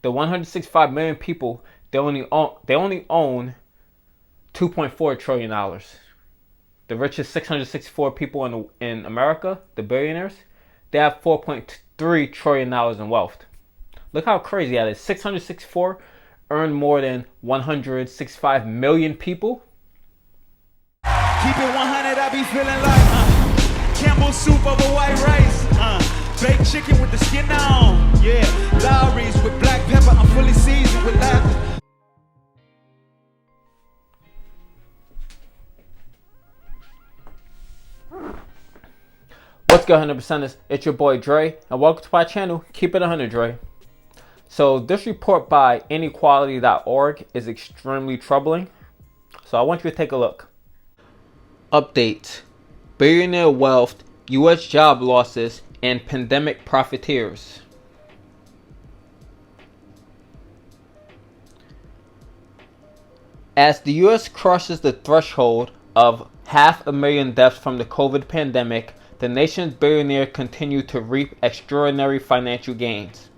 The 165 million people, they only own $2.4 trillion. The richest 664 people in America, the billionaires, they have $4.3 trillion in wealth. Look how crazy that is. 664 earn more than 165 million people. Keep it 100, I be feeling like Campbell soup over white rice, baked chicken with the skin on, yeah, Lowry's with black pepper, I'm fully seasoned with laughter. What's good, 100%ers? It's your boy Dre, and welcome to my channel, Keep It 100 Dre. So this report by Inequality.org is extremely troubling, so I want you to take a look. Update: Billionaire Wealth, U.S. job losses, and pandemic profiteers. As the U.S. crosses the threshold of 500,000 deaths from the COVID pandemic, the nation's billionaires continue to reap extraordinary financial gains.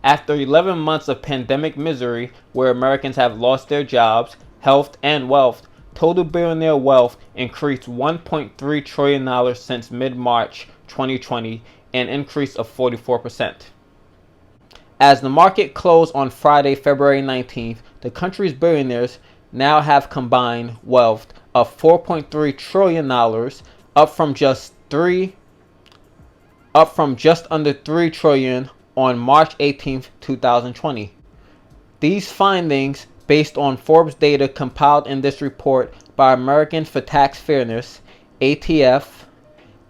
After 11 months of pandemic misery, where Americans have lost their jobs, health, and wealth, total billionaire wealth increased $1.3 trillion since mid-March 2020, an increase of 44%. As the market closed on Friday, February 19th, the country's billionaires now have combined wealth of $4.3 trillion, up from just under $3 trillion on March 18th, 2020. These findings, based on Forbes data compiled in this report by Americans for Tax Fairness, ATF,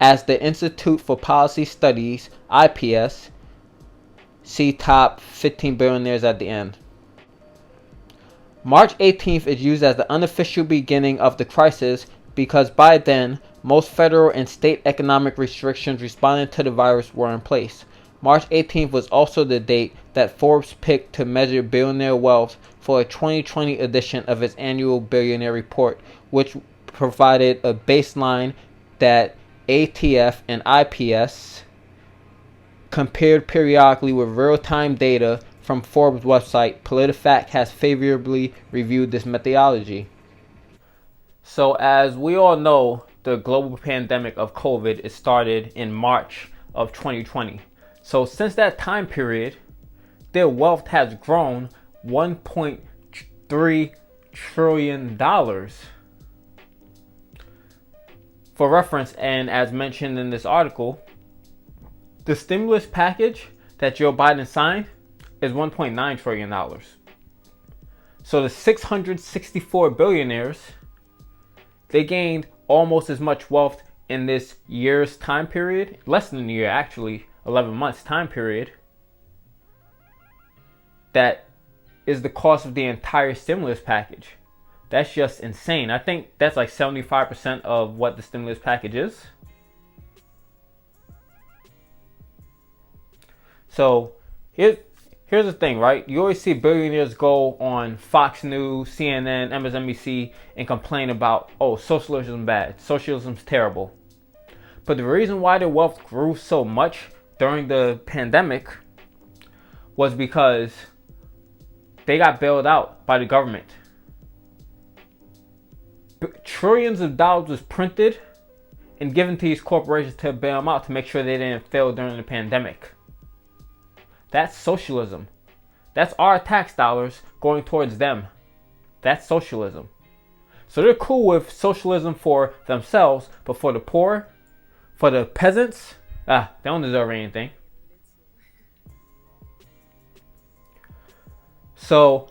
as the Institute for Policy Studies, IPS, see top 15 billionaires at the end. March 18th is used as the unofficial beginning of the crisis because by then, most federal and state economic restrictions responding to the virus were in place. March 18th was also the date that Forbes picked to measure billionaire wealth for a 2020 edition of its annual Billionaire Report, which provided a baseline that ATF and IPS compared periodically with real-time data from Forbes website. PolitiFact has favorably reviewed this methodology. So as we all know, the global pandemic of COVID is started in March of 2020. So since that time period, their wealth has grown $1.3 trillion. For reference, and as mentioned in this article, the stimulus package that Joe Biden signed is $1.9 trillion. So the 664 billionaires, they gained almost as much wealth in this year's time period, less than a year actually, 11 months time period, that is the cost of the entire stimulus package. That's just insane. I think that's like 75% of what the stimulus package is. So here's the thing, right? You always see billionaires go on Fox News, CNN, MSNBC and complain about, oh, socialism is bad, socialism's terrible. But the reason why their wealth grew so much during the pandemic was because they got bailed out by the government. Trillions of dollars was printed and given to these corporations to bail them out to make sure they didn't fail during the pandemic. That's socialism. That's our tax dollars going towards them. That's socialism. So they're cool with socialism for themselves, but for the poor, for the peasants, they don't deserve anything. So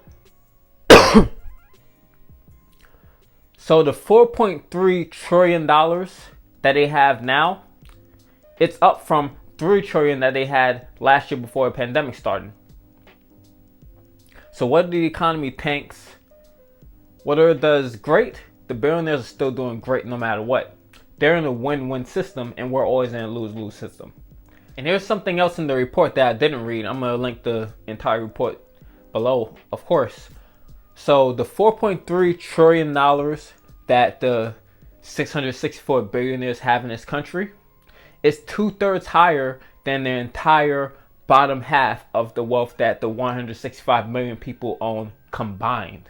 the $4.3 trillion that they have now, it's up from $3 trillion that they had last year before the pandemic started. So whether the economy tanks, whether it does great, the billionaires are still doing great no matter what. They're in a win-win system and we're always in a lose-lose system. And here's something else in the report that I didn't read. I'm going to link the entire report below, of course. So the $4.3 trillion that the 664 billionaires have in this country is 2/3 higher than the entire bottom half of the wealth that the 165 million people own combined.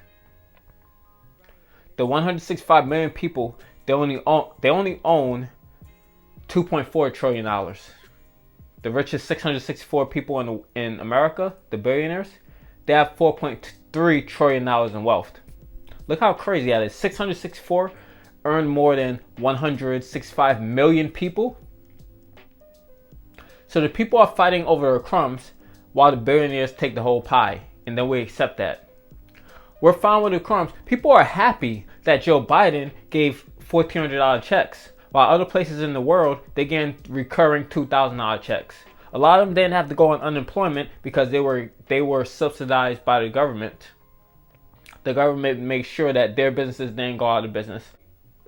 The 165 million people, they only own $2.4 trillion. The richest 664 people in America, the billionaires, they have $4.3 trillion in wealth. Look how crazy that is. 664 earn more than 165 million people. So the people are fighting over the crumbs while the billionaires take the whole pie. And then we accept that. We're fine with the crumbs. People are happy that Joe Biden gave $1,400 checks, while other places in the world, they get recurring $2,000 checks. A lot of them didn't have to go on unemployment because they were subsidized by the government. The government made sure that their businesses didn't go out of business.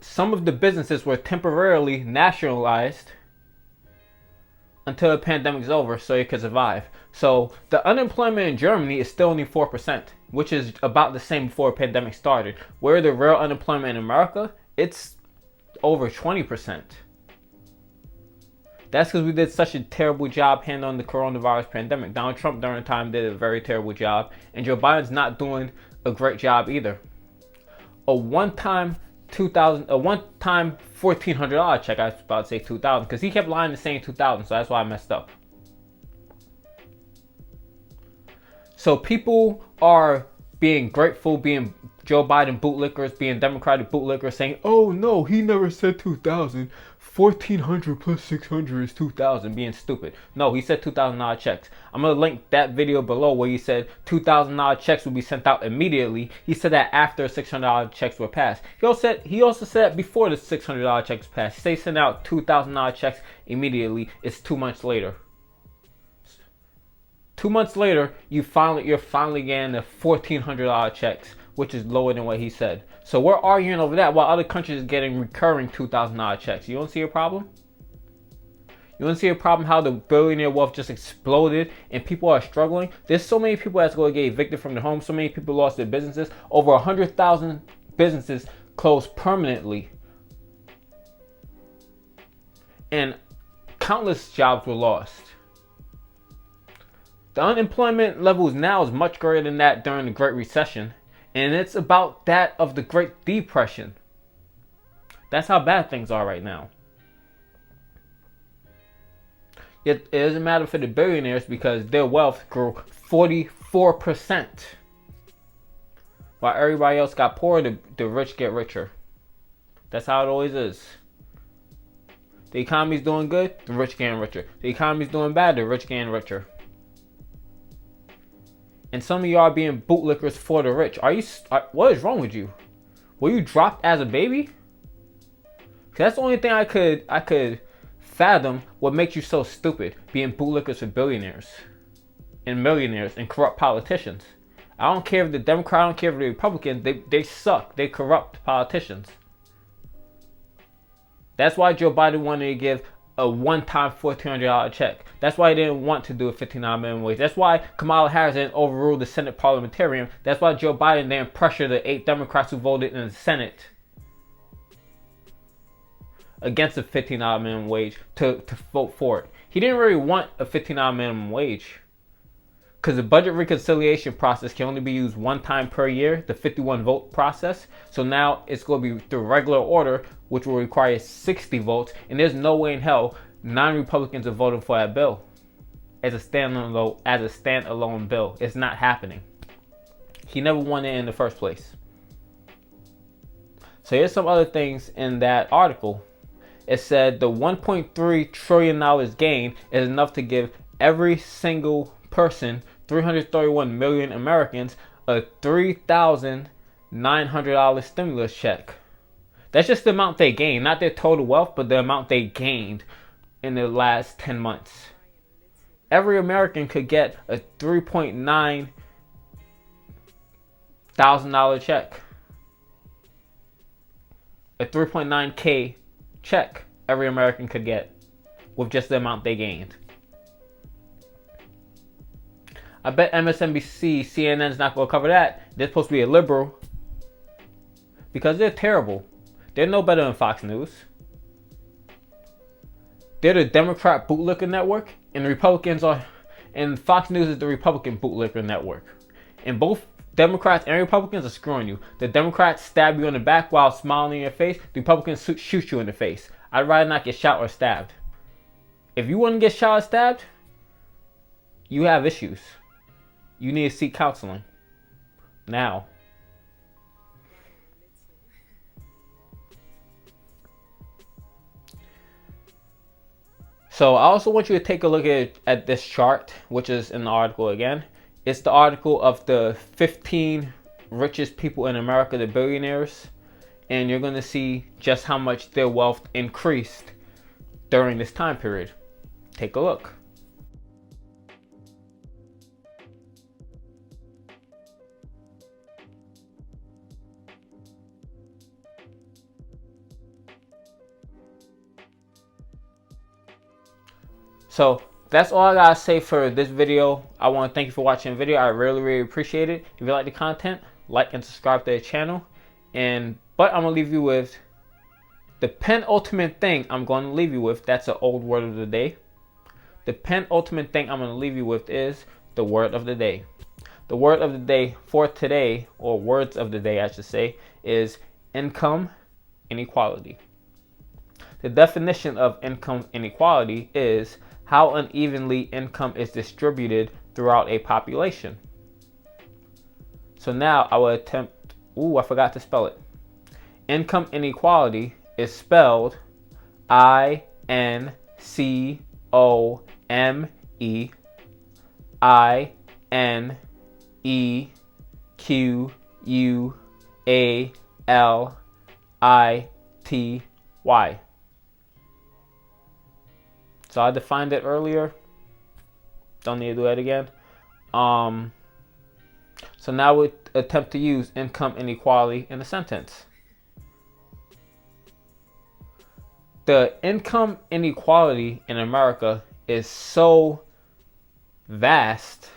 Some of the businesses were temporarily nationalized until the pandemic's over so it could survive. So the unemployment in Germany is still only 4%, which is about the same before the pandemic started. Where the real unemployment in America, it's over 20%. That's because we did such a terrible job handling the coronavirus pandemic. Donald Trump during the time did a very terrible job, and Joe Biden's not doing a great job either. A one-time $1,400 check. I was about to say 2,000 because he kept lying and saying 2,000, so that's why I messed up. So people are being grateful, being Joe Biden bootlickers, being Democratic bootlickers, saying, "Oh no, he never said 2,000. 1,400 plus 600 is 2,000." Being stupid. No, he said $2,000 checks. I'm gonna link that video below where he said $2,000 checks will be sent out immediately. He said that after $600 checks were passed. He also said before the $600 checks passed. They sent out $2,000 checks immediately. It's 2 months later. 2 months later, you're finally getting the $1,400 checks, which is lower than what he said. So we're arguing over that while other countries are getting recurring $2,000 checks. You don't see a problem? You don't see a problem how the billionaire wealth just exploded and people are struggling? There's so many people that's going to get evicted from their homes. So many people lost their businesses. Over 100,000 businesses closed permanently. And countless jobs were lost. The unemployment levels now is much greater than that during the Great Recession. And it's about that of the Great Depression. That's how bad things are right now. Yet it doesn't matter for the billionaires because their wealth grew 44%. While everybody else got poorer, the rich get richer. That's how it always is. The economy's doing good, the rich getting richer. The economy's doing bad, the rich getting richer. And some of y'all are being bootlickers for the rich. What is wrong with you? Were you dropped as a baby? 'Cause that's the only thing I could fathom what makes you so stupid, being bootlickers for billionaires and millionaires and corrupt politicians. I don't care if the Democrat, I don't care if the Republican, they suck. They corrupt politicians. That's why Joe Biden wanted to give a one-time $1,400 check. That's why he didn't want to do a $15 minimum wage. That's why Kamala Harris didn't overrule the Senate parliamentarian. That's why Joe Biden didn't pressure the 8 Democrats who voted in the Senate against a $15 minimum wage to vote for it. He didn't really want a $15 minimum wage because the budget reconciliation process can only be used one time per year, the 51 vote process. So now it's going to be the regular order, which will require 60 votes. And there's no way in hell non-Republicans are voting for that bill as a standalone bill. It's not happening. He never won it in the first place. So here's some other things in that article. It said the $1.3 trillion gain is enough to give every single person, 331 million Americans, a $3,900 stimulus check. That's just the amount they gained, not their total wealth, but the amount they gained in the last 10 months. Every American could get a $3.9 thousand check. A 3.9K check every American could get with just the amount they gained. I bet MSNBC, CNN's not going to cover that. They're supposed to be a liberal because they're terrible. They're no better than Fox News. They're the Democrat bootlicker network, and the Republicans are And Fox News is the Republican bootlicker network. And both Democrats and Republicans are screwing you. The Democrats stab you in the back while smiling in your face. The Republicans shoot you in the face. I'd rather not get shot or stabbed. If you want to get shot or stabbed, you have issues. You need to seek counseling. Now. So I also want you to take a look at this chart, which is in the article again. It's the article of the 15 richest people in America, the billionaires. And you're going to see just how much their wealth increased during this time period. Take a look. So that's all I gotta say for this video. I want to thank you for watching the video. I really appreciate it. If you like the content, like and subscribe to the channel. But I'm gonna leave you with the penultimate thing I'm going to leave you with. That's an old word of the day. The penultimate thing I'm going to leave you with is the word of the day. The word of the day for today, or words of the day I should say, is income inequality. The definition of income inequality is how unevenly income is distributed throughout a population. So now I will attempt, I forgot to spell it. Income inequality is spelled Inequality. So I defined it earlier. Don't need to do that again. So now we attempt to use income inequality in a sentence. The income inequality in America is so vast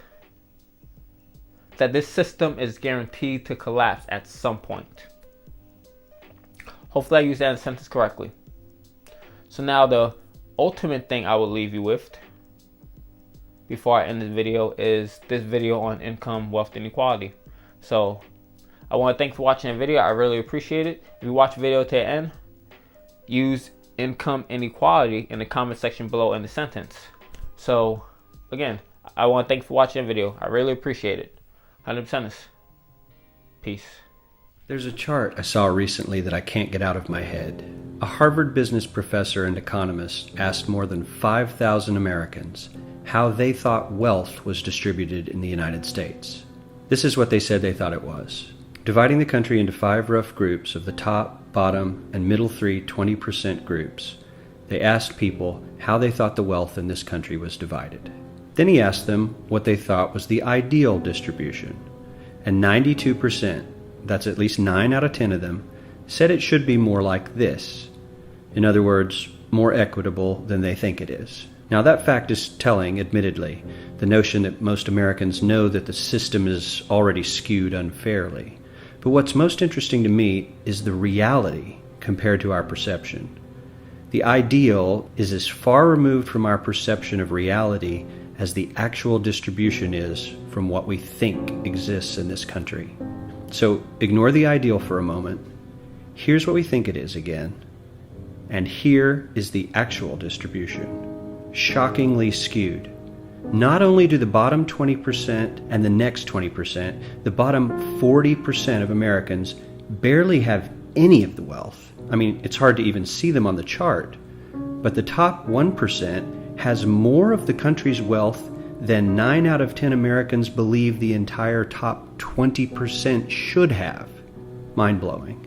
that this system is guaranteed to collapse at some point. Hopefully I used that in a sentence correctly. So now the ultimate thing I will leave you with before I end this video is this video on income, wealth, inequality. So I want to thank you for watching the video. I really appreciate it. If you watch the video to the end, use income inequality in the comment section below in the sentence. So again, I want to thank you for watching the video. I really appreciate it. 100%. Peace. There's a chart I saw recently that I can't get out of my head. A Harvard business professor and economist asked more than 5,000 Americans how they thought wealth was distributed in the United States. This is what they said they thought it was. Dividing the country into 5 rough groups of the top, bottom, and middle 20% groups, they asked people how they thought the wealth in this country was divided. Then he asked them what they thought was the ideal distribution, and 92%, that's at least 9 out of 10 of them, said it should be more like this. In other words, more equitable than they think it is. Now that fact is telling, admittedly, the notion that most Americans know that the system is already skewed unfairly. But what's most interesting to me is the reality compared to our perception. The ideal is as far removed from our perception of reality as the actual distribution is from what we think exists in this country. So ignore the ideal for a moment. Here's what we think it is again. And here is the actual distribution. Shockingly skewed. Not only do the bottom 20% and the next 20%, the bottom 40% of Americans barely have any of the wealth. I mean, it's hard to even see them on the chart. But the top 1% has more of the country's wealth than 9 out of 10 Americans believe the entire top 20% should have. Mind-blowing.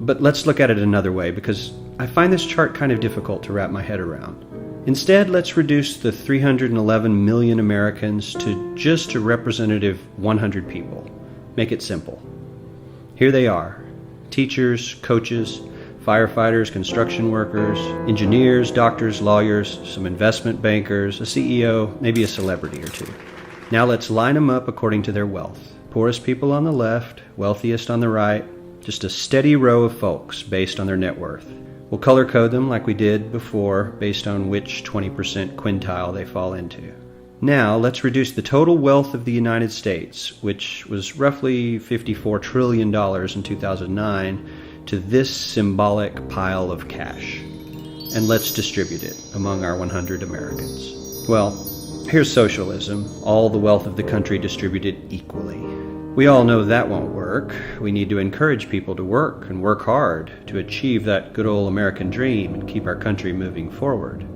But let's look at it another way, because I find this chart kind of difficult to wrap my head around. Instead, let's reduce the 311 million Americans to just a representative 100 people. Make it simple. Here they are: teachers, coaches, firefighters, construction workers, engineers, doctors, lawyers, some investment bankers, a CEO, maybe a celebrity or two. Now let's line them up according to their wealth. Poorest people on the left, wealthiest on the right, just a steady row of folks based on their net worth. We'll color code them like we did before based on which 20% quintile they fall into. Now, let's reduce the total wealth of the United States, which was roughly $54 trillion in 2009, to this symbolic pile of cash. And let's distribute it among our 100 Americans. Well, here's socialism, all the wealth of the country distributed equally. We all know that won't work. We need to encourage people to work and work hard to achieve that good old American dream and keep our country moving forward.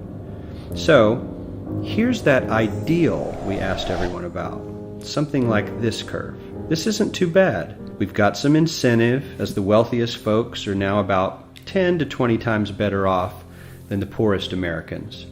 So, here's that ideal we asked everyone about. Something like this curve. This isn't too bad. We've got some incentive, as the wealthiest folks are now about 10 to 20 times better off than the poorest Americans.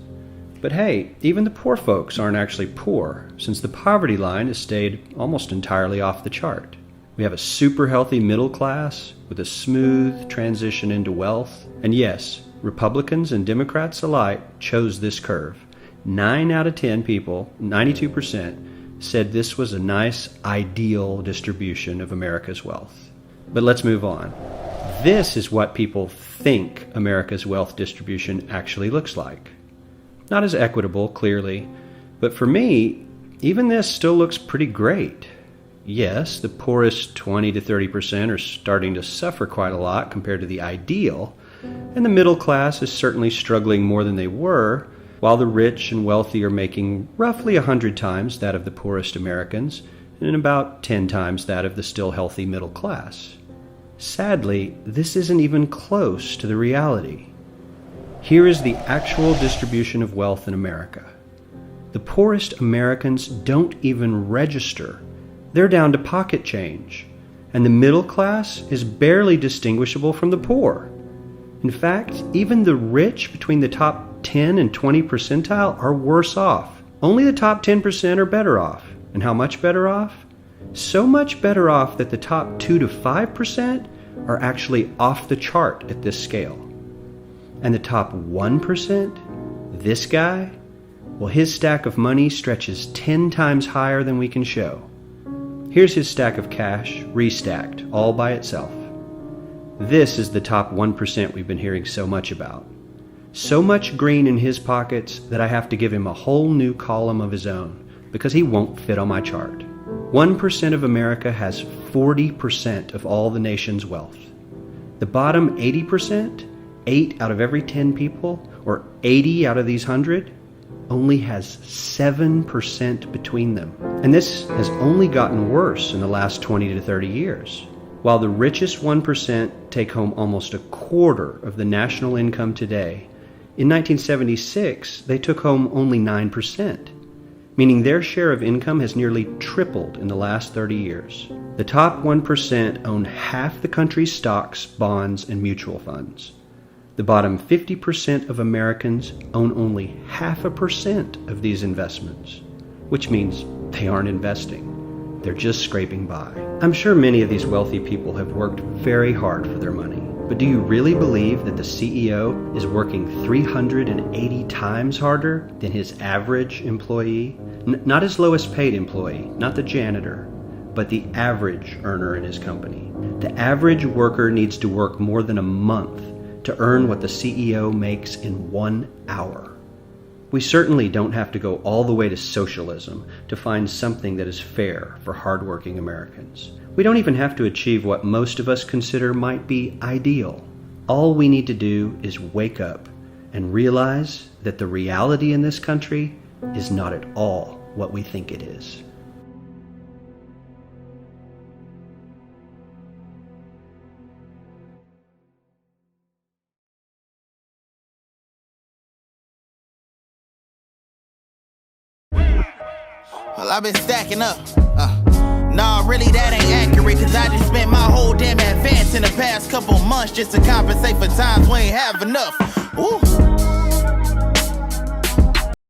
But hey, even the poor folks aren't actually poor, since the poverty line has stayed almost entirely off the chart. We have a super healthy middle class with a smooth transition into wealth. And yes, Republicans and Democrats alike chose this curve. 9 out of 10 people, 92%, said this was a nice, ideal distribution of America's wealth. But let's move on. This is what people think America's wealth distribution actually looks like. Not as equitable, clearly, but for me, even this still looks pretty great. Yes, the poorest 20 to 30% are starting to suffer quite a lot compared to the ideal, and the middle class is certainly struggling more than they were, while the rich and wealthy are making roughly 100 times that of the poorest Americans and about 10 times that of the still healthy middle class. Sadly, this isn't even close to the reality. Here is the actual distribution of wealth in America. The poorest Americans don't even register. They're down to pocket change, and the middle class is barely distinguishable from the poor. In fact, even the rich between the top 10 and 20 percentile are worse off. Only the top 10% are better off. And how much better off? So much better off that the top 2 to 5% are actually off the chart at this scale. And the top 1%, this guy, well, his stack of money stretches 10 times higher than we can show. Here's his stack of cash, restacked, all by itself. This is the top 1% we've been hearing so much about. So much green in his pockets that I have to give him a whole new column of his own because he won't fit on my chart. 1% of America has 40% of all the nation's wealth. The bottom 80%, 8 out of every 10 people, or 80 out of these 100, only has 7% between them. And this has only gotten worse in the last 20 to 30 years. While the richest 1% take home almost a quarter of the national income today, in 1976, they took home only 9%, meaning their share of income has nearly tripled in the last 30 years. The top 1% own half the country's stocks, bonds, and mutual funds. The bottom 50% of Americans own only 0.5% of these investments, which means they aren't investing. They're just scraping by. I'm sure many of these wealthy people have worked very hard for their money. But do you really believe that the CEO is working 380 times harder than his average employee? Not his lowest paid employee, not the janitor, but the average earner in his company. The average worker needs to work more than a month to earn what the CEO makes in 1 hour. We certainly don't have to go all the way to socialism to find something that is fair for hardworking Americans. We don't even have to achieve what most of us consider might be ideal. All we need to do is wake up and realize that the reality in this country is not at all what we think it is. Well, I've been stacking up. Nah, really that ain't accurate, cause I just spent my whole damn advance in the past couple months just to compensate for times we ain't have enough. Ooh.